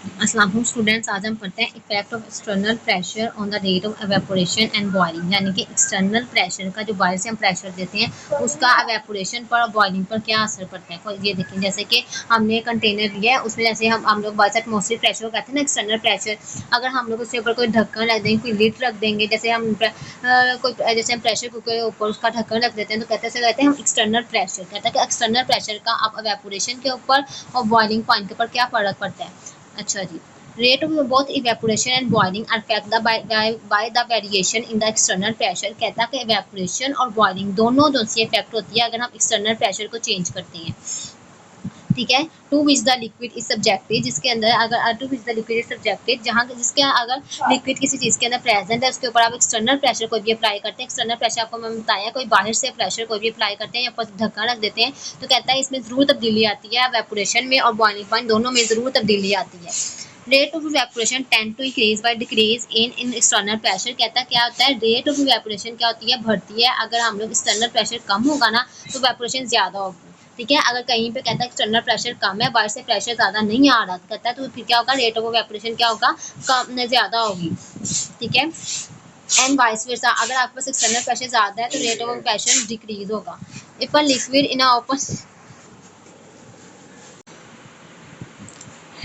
अस्सलाम वालेकुम स्टूडेंट्स, आज हम पढ़ते हैं effect of external pressure on the rate of evaporation and boiling. यानी कि एक्सटर्नल प्रेशर का जो बाहर से हम प्रेशर देते हैं उसका एवेपोरेशन पर और बॉइलिंग पर क्या असर पड़ता है। ये देखें, जैसे कि हमने कंटेनर लिया है, उसमें जैसे हम लोग बाहर से एटमॉस्फेरिक प्रेशर को कहते हैं ना एक्सटर्नल प्रेशर। अगर हम लोग उसके ऊपर कोई ढक्कन रख देंगे, कोई लिड रख देंगे, जैसे हम कोई जैसे हम प्रेशर कुकर के ऊपर उसका ढक्कन रख देते हैं, तो कहते हैं हम एक्सटर्नल प्रेशर। कहते हैं कि एक्सटर्नल प्रेशर का अब एवेपोरेशन के ऊपर और बॉइलिंग पॉइंट के ऊपर क्या फ़र्क पड़ता है। अच्छा जी, rate of both evaporation and boiling are affected by the variation in the external pressure। कहता है कि evaporation और boiling दोनों जो सी इफेक्ट होती है अगर हम external pressure को चेंज करते हैं। ठीक है, to which the liquid is subjected, जिसके अंदर अगर to which the liquid is subjected, जहाँ जिसके अगर लिक्विड किसी चीज़ के अंदर प्रेजेंट है उसके ऊपर आप एक्सटर्नल प्रेशर कोई भी अप्लाई करते हैं। एक्सटर्नल प्रेशर आपको मैं बताया, कोई बाहर से प्रेशर कोई भी अप्लाई करते हैं या ऊपर ढक्कन रख देते हैं, तो कहता है इसमें ज़रूर तब्दीली आती है। वेपोरेशन में और बॉइलिंग पॉइंट दोनों में ज़रूर तब्दीली आती है। Rate of evaporation tend to increase by decrease in external pressure. कहता क्या होता है, रेट ऑफ इवेपोरेशन क्या होती है, बढ़ती है। अगर हम लोग एक्सटर्नल प्रेशर कम होगा ना तो इवेपोरेशन ज़्यादा होगी। ठीक है, अगर कहीं पे कहता है एक्सटर्नल प्रेशर कम है, बाहर से प्रेशर ज़्यादा नहीं आ रहा, कहता है तो फिर क्या होगा, रेट ऑफ इवेपोरेशन क्या होगा, कम ज़्यादा होगी। ठीक है, एंड वाइस वर्सा, अगर आपके पास एक्सटर्नल प्रेशर ज़्यादा है तो रेट ऑफ इवेपोरेशन डिक्रीज होगा। If a liquid in a open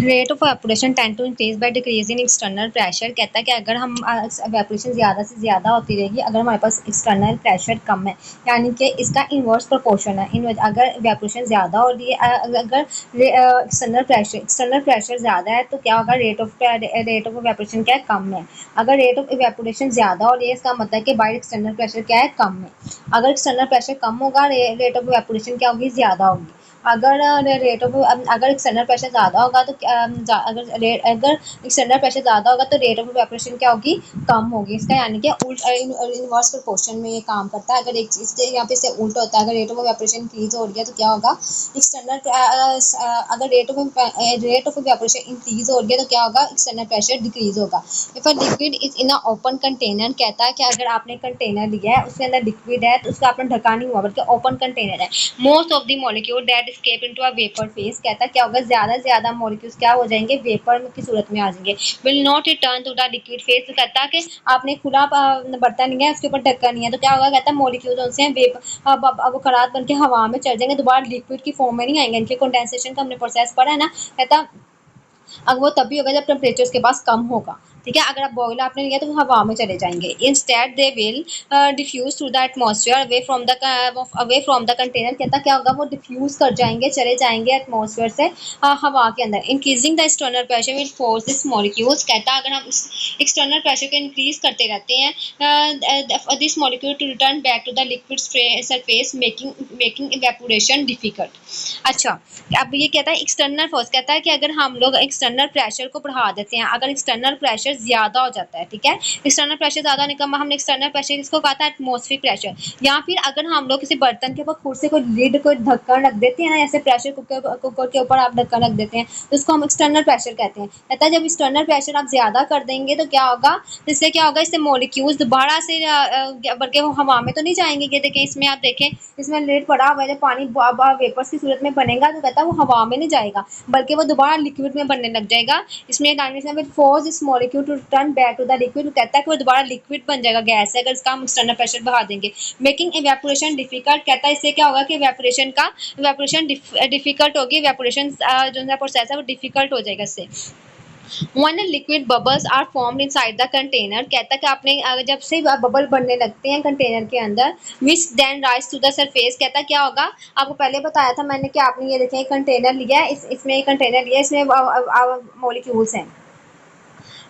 rate of evaporation tend to increase by decrease in external pressure. कहता है कि अगर हम एवेपोरेशन ज़्यादा से ज़्यादा होती रहेगी अगर हमारे पास एक्सटर्नल प्रेशर कम है, यानी कि इसका इन्वर्स प्रोपोर्शन है। अगर एवेपोरेशन ज़्यादा हो रही है, अगर एक्सटर्नल प्रेशर ज़्यादा है तो क्या होगा, रेट ऑफ एवेपोरेशन क्या है, कम है। अगर रेट ऑफ एवेपोरेशन ज़्यादा हो रही है इसका मतलब है कि बाहर एक्सटर्नल प्रेशर क्या है, कम है। अगर एक्सटर्नल प्रेशर कम होगा, रेट ऑफ एवेपोरेशन क्या होगी, ज़्यादा होगी। अगर रेट ऑफ अगर एक्सटर्नल प्रेशर ज़्यादा होगा तो अगर एक्सटर्नल प्रेशर ज़्यादा होगा तो रेट ऑफ इवेपोरेशन क्या होगी, कम होगी। इसका यानी कि इनवर्स प्रोपोर्शन में ये काम करता है। अगर एक चीज़ के यहाँ पे से उल्टा होता है, अगर रेट ऑफ इवेपोरेशन इंक्रीज हो रही है तो क्या होगा, अगर रेट ऑफ इवेपोरेशन इंक्रीज हो रही है तो क्या होगा, एक्सटर्नल प्रेशर डिक्रीज होगा। If a liquid is in a open container, कहता है कि अगर आपने कंटेनर लिया है उसके अंदर लिक्विड है तो उसका आपने ढका नहीं हुआ बल्कि ओपन कंटेनर है, most of the molecule that escape into a vapour phase. कहता है क्या होगा, ज़्यादा से ज़्यादा मॉलिक्यूल्स क्या हो जाएंगे, वेपर की सूरत में आ जाएंगे। Will not return to the liquid phase. तो कहता है कि आपने खुला बर्तन नहीं है, उसके ऊपर ढक्कन नहीं है, तो क्या होगा, कहता है मॉलिक्यूल्स उनसे अब वो खराब बन के हवा में चल जाएंगे, दोबारा लिक्विड की फॉर्म में नहीं आएंगे। इनके कंडेंसेशन का हमने प्रोसेस पढ़ा है ना। कहता अब वो तभी होगा जब टेम्परेचर उसके पास कम होगा। ठीक है, अगर आप बॉयल आपने लिया तो वो हवा में चले जाएंगे। Instead they will diffuse through the atmosphere away from the container. कहता क्या होगा, वो डिफ्यूज कर जाएंगे, चले जाएंगे एटमॉस्फेयर से हवा के अंदर। Increasing the external pressure will force this molecules. कहता अगर हम एक्सटर्नल प्रेशर को इंक्रीज करते रहते हैं this molecule to return back to the liquid surface making evaporation difficult. अच्छा, अब ये कहता है एक्सटर्नल फोर्स। कहता है कि अगर हम लोग एक्सटर्नल प्रेशर को बढ़ा देते हैं, अगर एक्सटर्नल प्रेशर ज़्यादा हो जाता है, ठीक है, एक्सटर्नल प्रेशर ज़्यादा होने का हमने एक्सटर्नल प्रेशर किसको कहा था, एटमॉस्फेरिक प्रेशर। या फिर अगर हम लोग किसी बर्तन के ऊपर खुद से कोई लिड कोई ढक्कन रख देते हैं ना, जैसे प्रेशर कुकर के ऊपर आप ढक्कन रख देते हैं, तो उसको हम एक्सटर्नल प्रेशर कहते हैं। कहता है जब एक्सटर्नल प्रेशर आप ज़्यादा कर देंगे तो क्या होगा, इससे क्या होगा, इससे मॉलिक्यूल्स दोबारा से बल्कि वो हवा में तो नहीं जाएंगे। ये देखें, इसमें आप देखें, इसमें लिड पड़ा हुआ है, जब पानी वेपर्स की सूरत में बनेगा तो कहता है वो हवा में नहीं जाएगा बल्कि वो दोबारा लिक्विड में बनने लग जाएगा। इसमें डायनेशन will force this molecule to return back to the liquid. कहता है कि वो दोबारा लिक्विड बन जाएगा गैस है, अगर इसका हम एक्सटर्नल प्रेशर बढ़ा देंगे। Making evaporation difficult. कहता है इससे क्या होगा कि इवेपोरेशन डिफिकल्ट होगी, इवेपोरेशन जो प्रोसेस है वो डिफिकल्ट हो जाएगा इससे। When a liquid bubbles are formed inside the container, कहता है कि आपने जब से बबल बनने लगते हैं कंटेनर के अंदर, which then rise to the surface। कहता है क्या होगा, आपको पहले बताया था मैंने कि आपने ये देखें कंटेनर लिया है, इसमें कंटेनर लिया है, इसमें मॉलिक्यूल्स हैं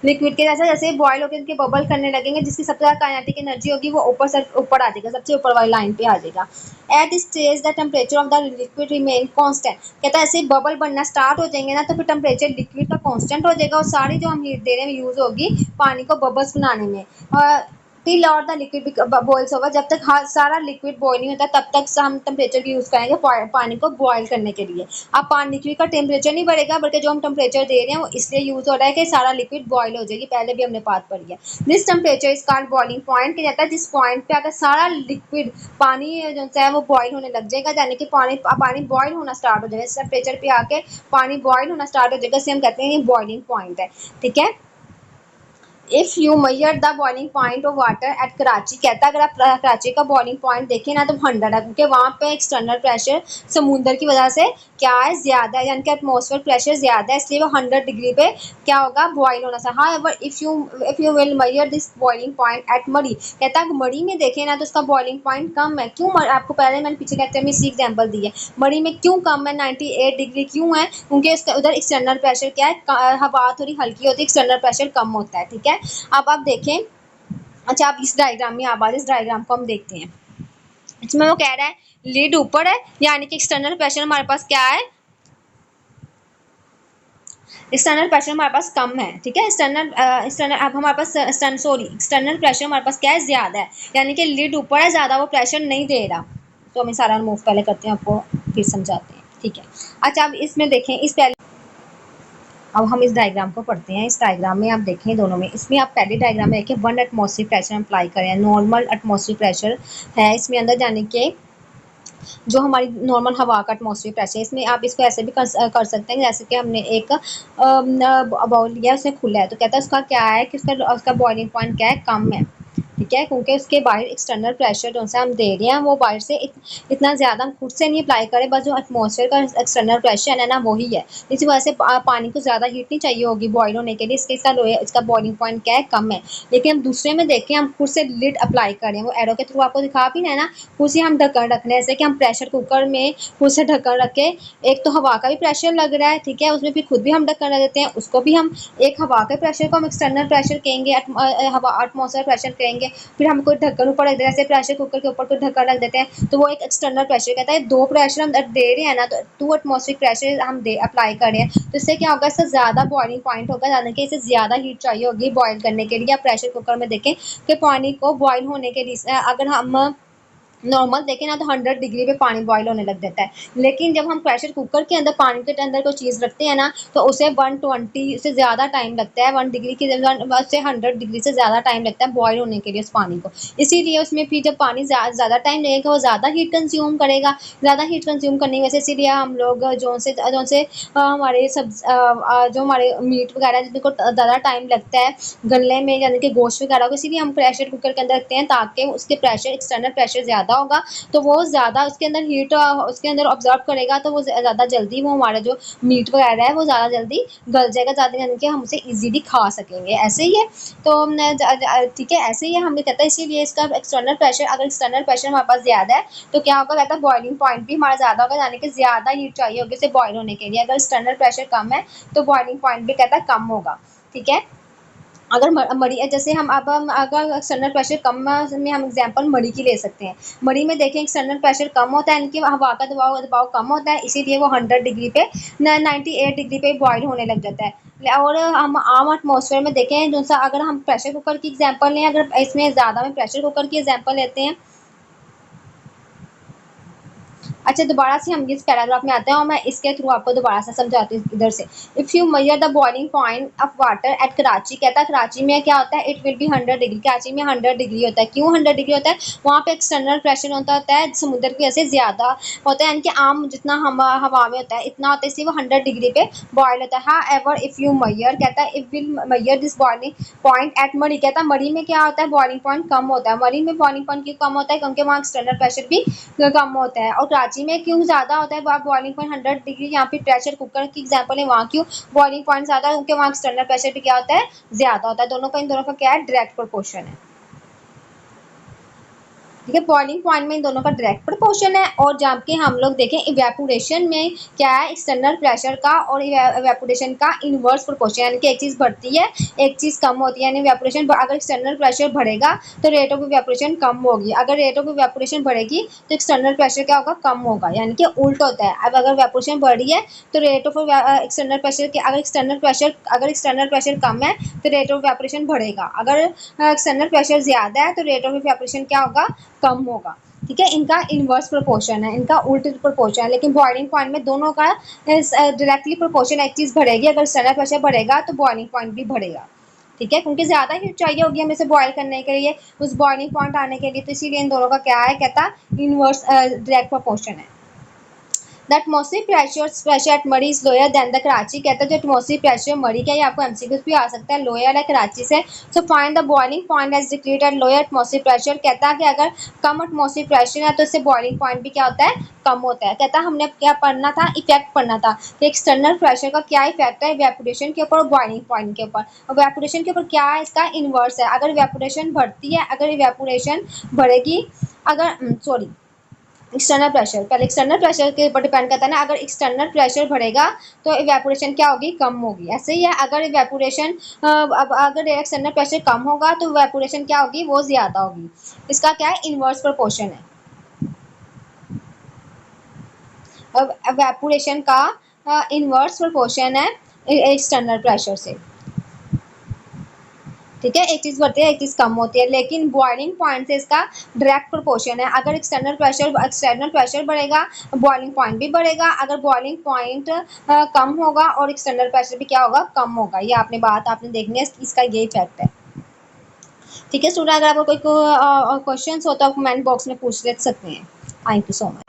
लिक्विड के। जैसे जैसे बॉयल होकर इनके बबल करने लगेंगे, जिसकी सबसे ज़्यादा काइनेटिक एनर्जी होगी वो ऊपर आ जाएगा, सबसे ऊपर वाली लाइन पे आ जाएगा। At this stage the temperature of the liquid remain constant. कहता है ऐसे बबल बनना स्टार्ट हो जाएंगे ना तो फिर टेम्परेचर लिक्विड का कांस्टेंट हो जाएगा और सारी जो हम हीट दे रहे हैं यूज़ होगी पानी को बबल्स बनाने में। टिल और द लिक्विड बॉइल्स ओवर, जब तक सारा लिक्विड बॉयल नहीं होता तब तक हम टेम्परेचर यूज करेंगे पानी को बॉयल करने के लिए। अब पानी लिक्विड का टेम्परेचर नहीं बढ़ेगा, बल्कि जो हम टेम्परेचर दे रहे हैं वो इसलिए यूज हो रहा है कि सारा लिक्विड बॉयल हो जाएगी, पहले भी हमने बात पढ़ी है। This temperature is called boiling point, कहा जाता है जिस पॉइंट पे अगर सारा लिक्विड पानी जो है वो बॉयल होने लग जाएगा, यानी कि पानी बॉयल होना स्टार्ट हो जाएगा, इस टेम्परेचर पे आके पानी बॉयल होना स्टार्ट हो जाएगा, इसे हम कहते हैं ये बॉइलिंग पॉइंट है। ठीक है। If you measure the boiling point of water at Karachi, कहता है अगर आप कराची का बॉइलिंग पॉइंट देखें ना तो 100 है, क्योंकि वहाँ पे एक्सटर्नल प्रेशर समुंदर की वजह से क्या है ज्यादा है, यानी कि एटमॉस्फेयर प्रेशर ज्यादा है, इसलिए वो 100 डिग्री पे क्या होगा बॉयल होना सा। हाँ ever if you will measure this boiling point at Murree, कहता है मरी में देखें ना तो उसका बॉइलिंग पॉइंट कम है। क्यों? आपको पहले मैंने पीछे लेक्चर में इसी एग्जाम्पल दी है, मरी में क्यों कम है 98 डिग्री क्यों है, क्योंकि उसका उधर एक्सटर्नल प्रेशर क्या है, हवा थोड़ी हल्की होती है, एक्सटर्नल प्रेशर कम होता है। ठीक है। अब आप देखें, अच्छा आप इस डायग्राम में आप इस डायग्राम को हम देखते हैं, इसमें वो कह रहा है लीड ऊपर है, यानी कि एक्सटर्नल प्रेशर हमारे पास क्या है, एक्सटर्नल प्रेशर हमारे पास कम है। ठीक है। एक्सटर्नल अब हमारे पास एक्सटर्नल प्रेशर हमारे पास क्या है ज्यादा है, यानी कि लीड ऊपर है, ज्यादा वो प्रेशर नहीं दे रहा। तो हमें सारा मूव पहले करते हैं, आपको फिर समझाते हैं। ठीक है। अच्छा अब इसमें देखें, इस पहले अब हम इस डायग्राम को पढ़ते हैं। इस डायग्राम में आप देखें दोनों में, इसमें आप पहले डायग्राम में देखें 1 एटमॉस्फेयर प्रेशर हम अप्लाई करें, नॉर्मल एटमॉस्फेयर प्रेशर है इसमें अंदर जाने के, जो हमारी नॉर्मल हवा का एटमॉस्फेयर प्रेशर है। इसमें आप इसको ऐसे भी कर सकते हैं, जैसे कि हमने एक बाउल लिया, उसमें खुला है, तो कहता है उसका क्या है कि उसका बॉइलिंग पॉइंट क्या है, कम है। ठीक है। क्योंकि उसके बाहर एक्सटर्नल प्रेशर जो सा हम दे रहे हैं वो बाहर से इतना ज़्यादा हम खुद से नहीं अप्लाई करें, बस जो एटमॉस्फेयर का एक्सटर्नल प्रेशर है ना वही है, इसी वजह से पानी को ज़्यादा हीट नहीं चाहिए होगी बॉयल होने के लिए, इसका बॉइलिंग पॉइंट क्या है, कम है। लेकिन हम दूसरे में देखें, हम खुद से लिड अप्लाई करें, वो एरो के थ्रू आपको दिखा भी है ना, खुद से हम ढक्कन रखने, जैसे कि हम प्रेशर कुकर में खुद से ढक्कन रख के, एक तो हवा का भी प्रेशर लग रहा है, ठीक है, उसमें फिर खुद भी हम ढक्कन रख देते हैं, उसको भी हम एक हवा के प्रेशर को हम एक्सटर्नल प्रेशर कहेंगे, हवा एटमॉस्फेयर प्रेशर कहेंगे, फिर हम कोई ढक्कन ऊपर रख देते हैं, जैसे प्रेशर कुकर के ऊपर कोई ढक्कन रख देते हैं, तो वो एक एक्सटर्नल प्रेशर कहता है। दो प्रेशर हम दे रहे हैं ना, तो 2 एटमॉस्फेरिक प्रेशर हम दे अप्लाई कर रहे हैं, तो इससे क्या होगा, इससे ज़्यादा बॉइलिंग पॉइंट होगा, यानी कि इसे ज़्यादा हीट चाहिए होगी बॉयल करने के लिए। आप प्रेशर कुकर में देखें कि पानी को बॉयल होने के लिए अगर हम नॉर्मल देखें ना तो 100 डिग्री पे पानी बॉईल होने लग जाता है, लेकिन जब हम प्रेशर कुकर के अंदर पानी के अंदर कोई चीज़ रखते हैं ना तो उसे 120 से ज़्यादा टाइम लगता है, 1 डिग्री की जगह से 100 डिग्री से ज़्यादा टाइम लगता है बॉईल होने के लिए उस पानी को। इसीलिए उसमें फिर जब पानी ज़्यादा टाइम लगेगा वो ज़्यादा हीट कंज्यूम करेगा, ज़्यादा हीट कंज्यूम करने की वजह से इसीलिए हम लोग जो से हमारे जो हमारे मीट वगैरह जिनको ज़्यादा टाइम लगता है गलने में, यानी कि गोश्त वगैरह को, इसीलिए हम प्रेशर कुकर के अंदर रखते हैं ताकि उसके प्रेशर एक्सटर्नल प्रेशर ज़्यादा होगा, तो वो ज़्यादा उसके अंदर हीट उसके अंदर ऑब्जर्व करेगा, तो वो ज़्यादा जल्दी वो हमारा जो मीट वगैरह है वो ज़्यादा जल्दी गल जाएगा, ज़्यादा यानी कि हम उसे ईजीली खा सकेंगे। ऐसे ही है, तो ठीक है, ऐसे ही है, हमें कहता है इसीलिए इसका एक्सटर्नल प्रेशर, अगर एक्सटर्नल प्रेशर हमारे पास ज़्यादा है तो क्या होगा, कहता है बॉइलिंग पॉइंट भी हमारा ज़्यादा होगा, यानी कि ज़्यादा हीट चाहिए होगी उसे बॉयल होने के लिए। अगर एक्सटर्नल प्रेशर कम है तो बॉइलिंग पॉइंट भी कहता है कम होगा। ठीक है। अगर मरी, जैसे हम अगर एक्सटर्नल प्रेशर कम में हम एग्जांपल मरी की ले सकते हैं। मरी में देखें एक्सटर्नल प्रेशर कम होता है, इनकी हवा का दबाव कम होता है, इसीलिए वो 100 डिग्री पे 98 डिग्री पे बॉयल होने लग जाता है। और हम आम एटमॉस्फेयर में देखें, जो सा अगर हम प्रेशर कुकर की एग्जांपल लें, अगर इसमें ज़्यादा में प्रेशर कुकर की एग्जांपल लेते हैं। अच्छा दोबारा से हम इस पैराग्राफ में आते हैं और मैं इसके थ्रू आपको दोबारा से समझाती हूँ इधर से। If you measure the boiling point of water at Karachi, कहता है कराची में क्या होता है, it will be 100 degree, Karachi में 100 डिग्री होता है। क्यों 100 डिग्री होता है, वहाँ पे एक्सटर्नल प्रेशर होता है समुद्र की वजह से ज़्यादा होता है, यानी कि आम जितना हम हवा में होता है इतना होता है, इसलिए वो 100 डिग्री पे बॉयल होता है। हाँ एवर इफ़ यू मेजर, कहता है if will measure this boiling point at Murree, कहता है मरी में क्या होता है, बॉइलिंग पॉइंट कम होता है। मरी में बॉइलिंग पॉइंट क्यों कम होता है, क्योंकि वहाँ एक्सटर्नल प्रेशर भी कम होता है। और कराची में क्यों ज़्यादा होता है बॉइलिंग पॉइंट 100 डिग्री, यहाँ पे प्रेशर कुकर की एग्जांपल है, वहाँ क्यों बॉइलिंग पॉइंट ज़्यादा है, क्योंकि वहाँ एक्सटर्नल प्रेशर भी क्या होता है ज़्यादा होता है। दोनों का क्या है, डायरेक्ट प्रोपोर्शन है। ठीक है। बॉइलिंग पॉइंट में इन दोनों का डायरेक्ट प्रोपोर्शन है, और जबकि हम लोग देखें इवेपोरेशन में क्या है, एक्सटर्नल प्रेशर का और इवेपोरेशन का इनवर्स प्रोपोर्शन, यानी कि एक चीज़ बढ़ती है एक चीज़ कम होती है। यानी इवेपोरेशन अगर एक्सटर्नल प्रेशर बढ़ेगा तो रेट ऑफ इवेपोरेशन कम होगी, अगर रेट ऑफ इवेपोरेशन बढ़ेगी तो एक्सटर्नल प्रेशर क्या होगा, कम होगा, यानी कि उल्ट होता है। अब अगर इवेपोरेशन बढ़ी है तो रेट ऑफ एक्सटर्नल प्रेशर के अगर एक्सटर्नल प्रेशर कम है तो रेट ऑफ इवेपोरेशन बढ़ेगा, अगर एक्सटर्नल प्रेशर ज़्यादा है तो रेट ऑफ इवेपोरेशन क्या होगा, कम होगा। ठीक है, इनका इनवर्स प्रोपोर्शन है, इनका उल्ट प्रोपोर्शन है, लेकिन बॉइलिंग पॉइंट में दोनों का डायरेक्टली प्रोपोर्शन, एक चीज़ बढ़ेगी अगर एक्सटर्नल प्रेशर बढ़ेगा तो बॉइलिंग पॉइंट भी बढ़ेगा। ठीक है, क्योंकि ज़्यादा हीट चाहिए होगी हमें से बॉयल करने के लिए, उस बॉइलिंग पॉइंट आने के लिए, तो इसीलिए इन दोनों का क्या है, कहता इनवर्स डायरेक्ट प्रोपोर्शन है। द एटमॉस्फेरिक प्रेशर एट मरी is lower than the Karachi, कहता है जो एटमॉस्फेरिक प्रेशर मरी का, ये आपको एमसीक्यूज भी आ सकता है, लोअर है कराची से। So find the boiling point as decreased at lower atmospheric pressure, कहता है कि अगर कम एटमॉस्फेरिक प्रेशर है तो इससे बॉइलिंग पॉइंट भी क्या होता है, कम होता है। कहता है हमने क्या पढ़ना था, इफेक्ट पढ़ना था कि एक्सटर्नल प्रेशर का क्या इफेक्ट है इवेपोरेशन के ऊपर और बॉइलिंग पॉइंट के ऊपर। और इवेपोरेशन के ऊपर क्या है, इसका इनवर्स है, अगर इवेपोरेशन बढ़ती है, अगर इवेपोरेशन बढ़ेगी, अगर सॉरी एक्सटर्नल प्रेशर, पहले एक्सटर्नल प्रेशर के ऊपर डिपेंड करता है ना, अगर एक्सटर्नल प्रेशर बढ़ेगा तो इवेपोरेशन क्या होगी, कम होगी। ऐसे ही है, अगर इवेपोरेशन अब अगर एक्सटर्नल प्रेशर कम होगा तो इवेपोरेशन क्या होगी, वो ज़्यादा होगी। इसका क्या है, इनवर्स प्रोपोर्शन है। अब इवेपोरेशन का इनवर्स प्रोपोर्शन है एक्सटर्नल प्रेशर से। ठीक है, एक चीज़ बढ़ती है एक चीज़ कम होती है, लेकिन बॉइलिंग पॉइंट से इसका डायरेक्ट प्रोपोर्शन है, अगर एक्सटर्नल प्रेशर बढ़ेगा बॉइलिंग पॉइंट भी बढ़ेगा, अगर बॉइलिंग पॉइंट कम होगा और एक्सटर्नल प्रेशर भी क्या होगा, कम होगा। ये आपने देखनी है, इसका ये इफेक्ट है। ठीक है स्टूडेंट, अगर आपको कोई क्वेश्चन हो तो आप कमेंट बॉक्स में पूछ ले सकते हैं। Thank you so much.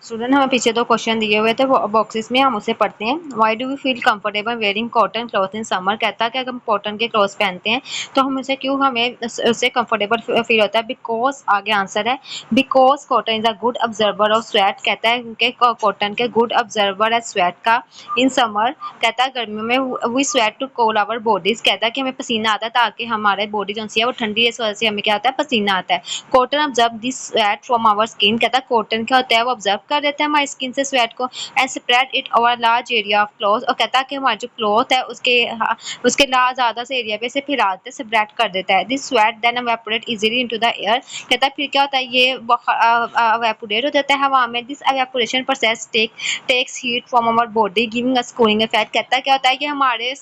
Student, हमें पीछे दो क्वेश्चन दिए हुए थे वो बॉक्सेस में, हम उसे पढ़ते हैं। Why do we feel comfortable wearing cotton cloth in summer, कहता है कि अगर हम कॉटन के क्लॉथ्स पहनते हैं तो हम उसे क्यों हमें उससे कंफर्टेबल फील होता है। बिकॉज आगे आंसर है, because cotton is a good observer of sweat, कहता है क्योंकि कॉटन के गुड ऑब्जर्वर है स्वेट का इन समर, कहता है गर्मियों में we sweat to cool our bodies, कहता है कि हमें पसीना आता है ताकि हमारे बॉडी जो है वो ठंडी है, इस वजह से हमें क्या आता है, पसीना आता है। Cotton observe this sweat from our skin, कहता है कॉटन क्या होता है, वो ऑब्जर्व कर देता है हमारी स्किन से स्वेट को, and spread it over large area of cloth, और कहता है कि हमारा जो क्लॉथ है उसके ज़्यादा से एरिया पे से फैलाते स्प्रेड कर देता है। This sweat then evaporate easily into the air, कहता है फिर क्या होता है, ये एवेपोरेट हो जाता है हवा में। This evaporation process takes heat from our body giving us cooling effect, कहता है क्या होता है कि हमारी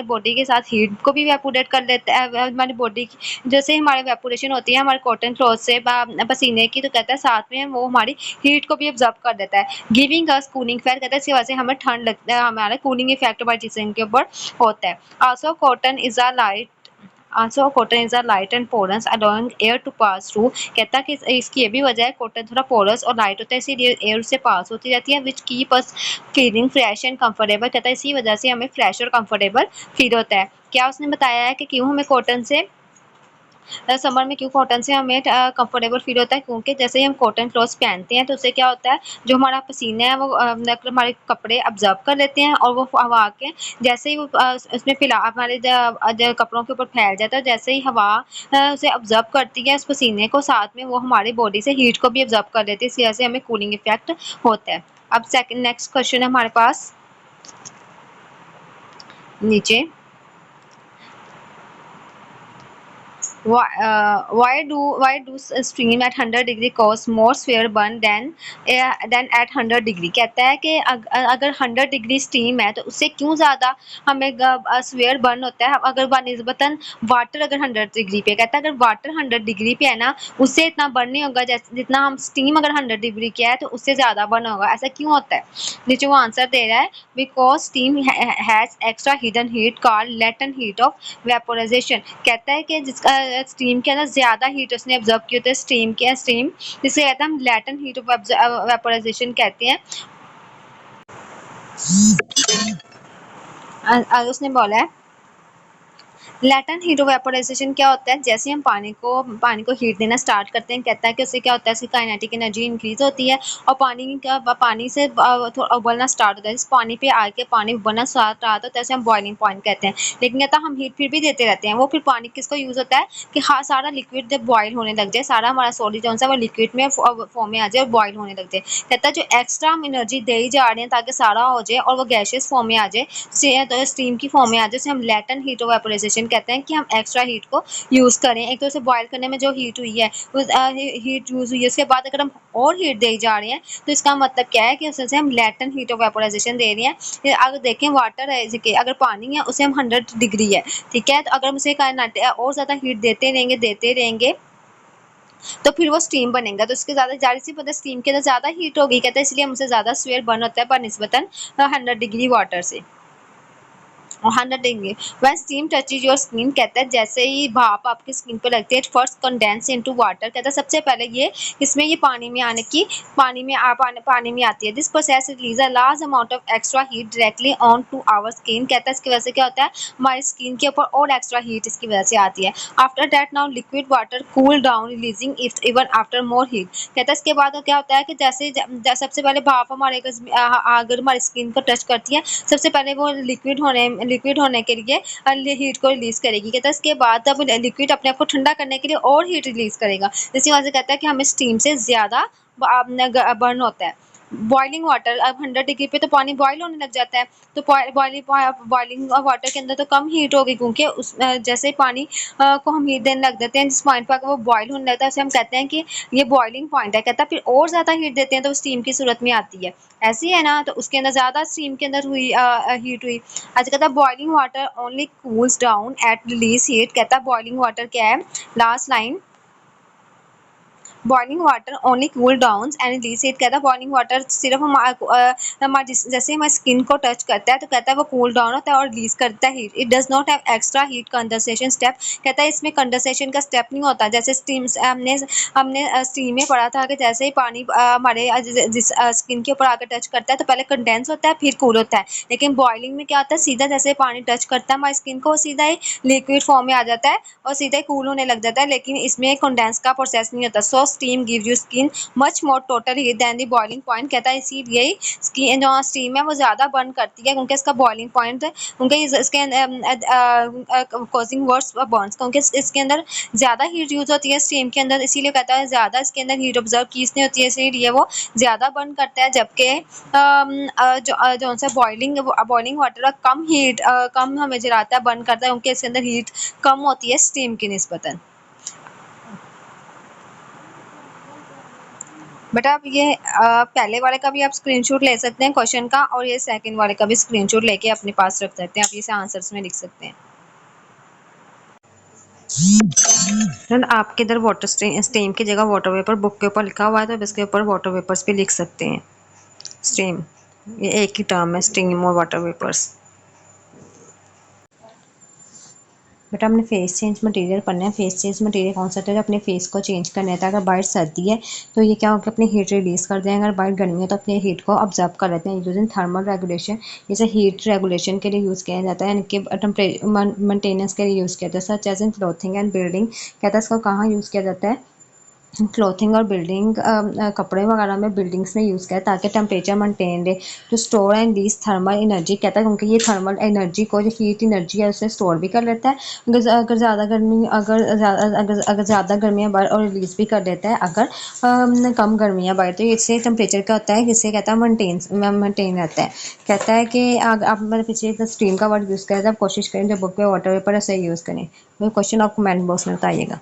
बॉडी के साथ हीट को भी एवेपोरेट कर देता है, हमारी बॉडी जैसे हमारी वेपोरेशन होती है हमारे कॉटन क्लॉथ से पसीने की, तो कहता है साथ में वो हमारी हीट को भी ऑब्जर्व कर देता है। गिविंग अस कूलिंग इफेक्ट, कहता है इसकी वजह से हमें ठंड लगता है, हमारा कूलिंग इफेक्ट हमारे जिस्म के ऊपर होता है। Also cotton is a light Also cotton is a light and porous allowing air to pass through, कहता है कि इसकी ये भी वजह है, कॉटन थोड़ा पोरस और लाइट होता है इसीलिए एयर से पास होती रहती है, which keep us feeling fresh and comfortable, कहता है इसी वजह से हमें फ्रेश और कंफर्टेबल फील होता है। क्या उसने बताया है कि क्यों हमें कॉटन से समर में क्यों कॉटन से हमें कंफर्टेबल फील होता है, क्योंकि जैसे ही हम कॉटन क्लॉथ्स पहनते हैं तो उससे क्या होता है, जो हमारा पसीना है वो हमारे कपड़े ऑब्जर्व कर लेते हैं, और वो हवा के जैसे ही वो उसमें फिला हमारे कपड़ों के ऊपर फैल जाता है, जैसे ही हवा उसे ऑब्जर्व करती है उस पसीने को, साथ में वो हमारी बॉडी से हीट को भी ऑब्जर्व कर लेती है, इस वजह से हमें कूलिंग इफेक्ट होता है। अब सेकंड नेक्स्ट क्वेश्चन है हमारे पास नीचे, why do steam at 100 degree cause more sphere burn than at 100 degree, कहता है कि अगर 100 डिग्री स्टीम है तो उससे क्यों ज़्यादा हमें स्वेयर बर्न होता है अगर बनिस्बतन वाटर अगर 100 डिग्री पे, कहता है अगर वाटर 100 डिग्री पे है ना उससे इतना बर्न नहीं होगा जैसे जितना हम स्टीम अगर 100 डिग्री किया है तो उससे ज़्यादा बर्न होगा। ऐसा क्यों होता है, नीचे वो आंसर दे रहा है, because steam has extra hidden heat called latent heat of vaporisation, कहता है कि जिसका स्टीम के अंदर ज़्यादा हीट उसने ऑब्जर्व की होती है, स्टीम जिसे कहते हैं हम लेटेंट हीट ऑफ वेपोराइजेशन कहते हैं। उसने बोला है लैटेंट हीट वेपोराइजेशन क्या होता है? जैसे हम पानी को हीट देना स्टार्ट करते हैं, कहता है कि उससे क्या होता है, उसकी काइनेटिक एनर्जी इंक्रीज होती है और पानी से थोड़ा उबलना स्टार्ट होता है। जिस पानी पे आके पानी उबलना स्टार्ट होता है उसे हम बॉइलिंग पॉइंट कहते हैं। लेकिन कहता है हम हीट फिर भी देते रहते हैं, वो फिर पानी किसको यूज होता है कि हाँ सारा लिक्विड जब बॉयल होने लग जाए, सारा हमारा सॉलिड जो है वो लिक्विड में फॉर्म में आ जाए और बॉयल होने लग जाए। कहता है जो एक्स्ट्रा हम एनर्जी दे ही जा रहे हैं ताकि सारा हो जाए और वो गैशियस फॉर्म में आ जाए, तो स्टीम की फॉर्म में आ जाए, उसे हम लैटेंट हीट वेपोराइजेशन कहते हैं कि हम एक्स्ट्रा हीट को यूज़ करें। एक तो उसे बॉयल करने में जो हीट हुई है उस हीट यूज़ हुई है, उसके बाद अगर हम और हीट दे जा रहे हैं तो इसका मतलब क्या है कि उसे हम लैटेंट हीट ऑफ वेपोराइजेशन दे रहे हैं। अगर देखें वाटर है, जैसे अगर पानी है उसे हम 100 डिग्री है, ठीक है, तो अगर हम उसे और ज़्यादा हीट देते रहेंगे तो फिर वो स्टीम बनेगा, तो उसके ज़्यादा जाहिर सी पता स्टीम के अंदर ज़्यादा हीट होगी, कहते हैं इसलिए हमसे ज़्यादा स्वेयर बर्न होता है बनिस्बतन 100 डिग्री वाटर से। 100 degree when steam touches your skin, कहता है जैसे ही भाप आपकी स्किन पे लगती है, फर्स्ट कंडेंस इनटू वाटर, कहता है सबसे पहले ये इसमें ये पानी में आती है। This process release a large amount of extra heat directly on to our skin, कहता है इसकी वजह से क्या होता है हमारी स्किन के ऊपर और एक्स्ट्रा हीट इसकी वजह से आती है। After that now liquid water cool down releasing it even after more heat, कहता है इसके बाद क्या होता है कि सबसे पहले भाप अगर हमारी स्किन को टच करती है, सबसे पहले वो लिक्विड होने के लिए हीट को रिलीज करेगी, कहता है इसके बाद तब लिक्विड अपने आप को ठंडा करने के लिए और हीट रिलीज करेगा। इसी वजह से कहता है कि हमें स्टीम से ज्यादा बर्न होता है। बॉइलिंग वाटर, अब 100 डिग्री पे तो पानी बॉयल होने लग जाता है, तो बॉइलिंग वाटर के अंदर तो कम हीट होगी, क्योंकि जैसे ही पानी को हम हीट देने लग देते हैं, जिस पॉइंट पर वो बॉयल होने लगता है उसे हम कहते हैं कि ये बॉइलिंग पॉइंट है। कहता है फिर और ज्यादा हीट देते हैं तो स्टीम की सूरत में आती है, ऐसी है ना, तो उसके अंदर ज्यादा स्टीम के अंदर हुई हीट हुई। अच्छा, कहता है boiling water only cools down at release heat, कहता है बॉइलिंग वाटर क्या है, last line, boiling water only cool down and release heat, कहता है बॉइलिंग वाटर सिर्फ जैसे हमारी स्किन को टच करता है तो कहता है वो कूल डाउन होता है और रिलीज करता है heat. It does not have extra heat condensation step, कहता है इसमें कंडेंसेशन का स्टेप नहीं होता। जैसे स्टीम हमने स्टीम में पढ़ा था कि जैसे ही पानी हमारे जिस स्किन के ऊपर आकर टच करता है तो पहले कंडेंस होता है फिर कूल होता है, लेकिन बॉइलिंग में क्या होता है सीधा जैसे पानी टच करता है हमारी स्किन को सीधा ही लिक्विड फॉर्म में आ जाता है और सीधा ही कूल होने लग जाता है, लेकिन इसमें कंडेंस का प्रोसेस नहीं होता। So steam give you skin much more total heat than the boiling point, कहता है इसीलिए स्किन जो स्टीम है वो ज़्यादा बर्न करती है क्योंकि इसका बॉइलिंग पॉइंट है, क्योंकि इसके कॉजिंग वर्स बर्न्स, क्योंकि इसके अंदर ज़्यादा हीट यूज होती है स्टीम के अंदर, इसीलिए कहता है ज़्यादा इसके अंदर हीट ऑब्जर्व की नहीं होती है, इसीलिए वो ज़्यादा बर्न करता है। जबकि जो सा बॉइलिंग वाटर कम हीट कम हमें जलाता है, बर्न करता है, क्योंकि इसके अंदर हीट कम होती है स्टीम की निस्बतन। बेटा आप ये पहले वाले का भी आप स्क्रीनशॉट ले सकते हैं क्वेश्चन का, और ये सेकंड वाले का भी स्क्रीनशॉट लेके अपने पास रख सकते हैं, आप इसे आंसर्स में लिख सकते हैं। आपके इधर वाटर स्टीम की जगह वाटर वेपर बुक के ऊपर लिखा हुआ है, तो अब इसके ऊपर वाटर वेपर्स भी लिख सकते हैं। स्टीम ये एक ही टर्म है, स्टीम और वाटर वेपर्स। बेटा हमने फेस चेंज मटेरियल पढ़ना है। फेस चेंज मटेरियल कौन सा होता है जो अपने फेस को चेंज करना है। अगर बाहर सर्दी है तो ये क्या होगा अपनी हीट रिलीज कर दें, अगर बाहर गर्मी है तो अपनी हीट को ऑब्जर्व कर लेते हैं। यूजिंग थर्मल रेगुलेशन, इसे हीट रेगुलेशन के लिए यूज़ किया जाता है, यानी कि टेम्परेचर मेंटेनेंस के लिए यूज़ किया जाता है। Such as in clothing and building, कहता है इसको कहाँ यूज़ किया जाता है, क्लोथिंग और बिल्डिंग कपड़े वगैरह में बिल्डिंग्स में यूज़ किया है ताकि टेम्परेचर मेंटेन रहे। To store and release thermal energy, कहता है क्योंकि ये थर्मल एनर्जी को जो हीट एनर्जी है उसे स्टोर भी कर लेता है, अगर ज़्यादा गर्मी है बाहर, और रिलीज भी कर देता है अगर कम गर्मी है बाहर, तो इससे टेम्परेचर क्या होता है, इससे कहता है मेंटेन रहता है। कहता है कि आप मैंने पीछे स्टीम का वर्ड यूज़ किया था, आप कोशिश करें जब बुक पे वाटर वेपर ऐसे यूज़ करें। क्वेश्चन आप कमेंट बॉक्स में बताइएगा।